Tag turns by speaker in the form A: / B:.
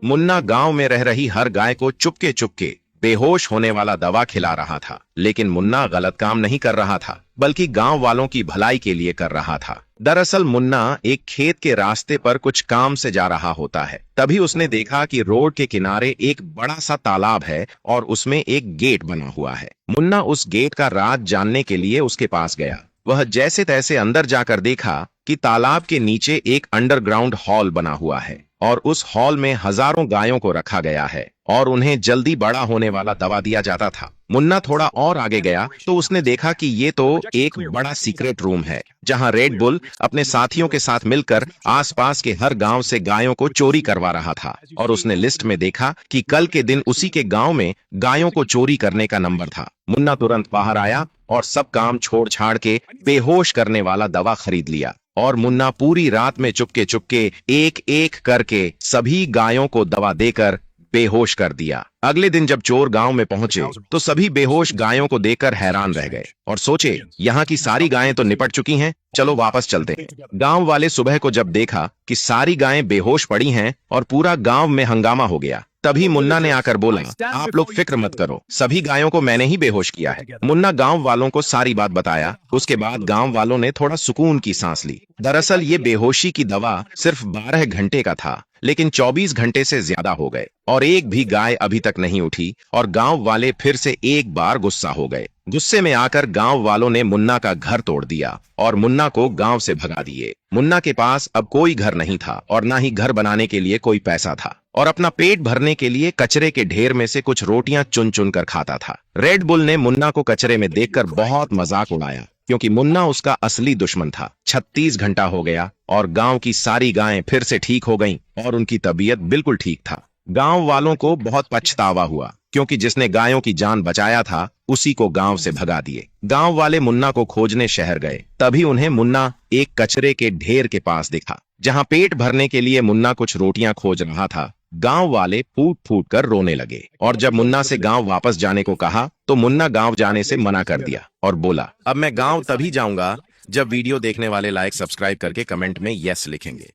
A: मुन्ना गांव में रह रही हर गाय को चुपके चुपके बेहोश होने वाला दवा खिला रहा था। लेकिन मुन्ना गलत काम नहीं कर रहा था, बल्कि गांव वालों की भलाई के लिए कर रहा था। दरअसल मुन्ना एक खेत के रास्ते पर कुछ काम से जा रहा होता है। तभी उसने देखा कि रोड के किनारे एक बड़ा सा तालाब है और उसमें एक गेट बना हुआ है। मुन्ना उस गेट का राज जानने के लिए उसके पास गया। वह जैसे तैसे अंदर जाकर देखा कि तालाब के नीचे एक अंडरग्राउंड हॉल बना हुआ है और उस हॉल में हजारों गायों को रखा गया है और उन्हें जल्दी बड़ा होने वाला दवा दिया जाता था। मुन्ना थोड़ा और आगे गया तो उसने देखा कि ये तो एक बड़ा सीक्रेट रूम है, जहां रेड बुल अपने साथियों के साथ मिलकर आसपास के हर गांव से गायों को चोरी करवा रहा था। और उसने लिस्ट में देखा कि कल के दिन उसी के गांव में गायों को चोरी करने का नंबर था। मुन्ना तुरंत बाहर आया और सब काम छोड़ छाड़ के बेहोश करने वाला दवा खरीद लिया। और मुन्ना पूरी रात में चुपके चुपके एक एक करके सभी गायों को दवा देकर बेहोश कर दिया। अगले दिन जब चोर गांव में पहुंचे तो सभी बेहोश गायों को देखकर हैरान रह गए और सोचे, यहाँ की सारी गायें तो निपट चुकी हैं, चलो वापस चलते हैं। गांव वाले सुबह को जब देखा कि सारी गायें बेहोश पड़ी हैं और पूरा गांव में हंगामा हो गया, तभी मुन्ना ने आकर बोला, आप लोग फिक्र मत करो, सभी गायों को मैंने ही बेहोश किया है। मुन्ना गांव वालों को सारी बात बताया। उसके बाद गांव वालों ने थोड़ा सुकून की सांस ली। दरअसल ये बेहोशी की दवा सिर्फ 12 घंटे का था, लेकिन 24 घंटे से ज्यादा हो गए और एक भी गाय अभी तक नहीं उठी। और गांव वाले फिर से एक बार गुस्सा हो गए। गुस्से में आकर गांव वालों ने मुन्ना का घर तोड़ दिया और मुन्ना को गांव से भगा दिए। मुन्ना के पास अब कोई घर नहीं था और ना ही घर बनाने के लिए कोई पैसा था और अपना पेट भरने के लिए कचरे के ढेर में से कुछ रोटियां चुन चुन कर खाता था। रेड बुल ने मुन्ना को कचरे में देखकर बहुत मजाक उड़ाया, क्योंकि मुन्ना उसका असली दुश्मन था। 36 घंटा हो गया और गांव की सारी गायें फिर से ठीक हो गईं और उनकी तबीयत बिल्कुल ठीक था। गांव वालों को बहुत पछतावा हुआ, क्योंकि जिसने गायों की जान बचाया था उसी को गांव से भगा दिए। गांव वाले मुन्ना को खोजने शहर गए। तभी उन्हें मुन्ना एक कचरे के ढेर के पास दिखा, जहां पेट भरने के लिए मुन्ना कुछ रोटियां खोज रहा था। गांव वाले फूट फूट कर रोने लगे और जब मुन्ना से गांव वापस जाने को कहा तो मुन्ना गांव जाने से मना कर दिया और बोला, अब मैं गांव तभी जाऊंगा जब वीडियो देखने वाले लाइक सब्सक्राइब करके कमेंट में यस लिखेंगे।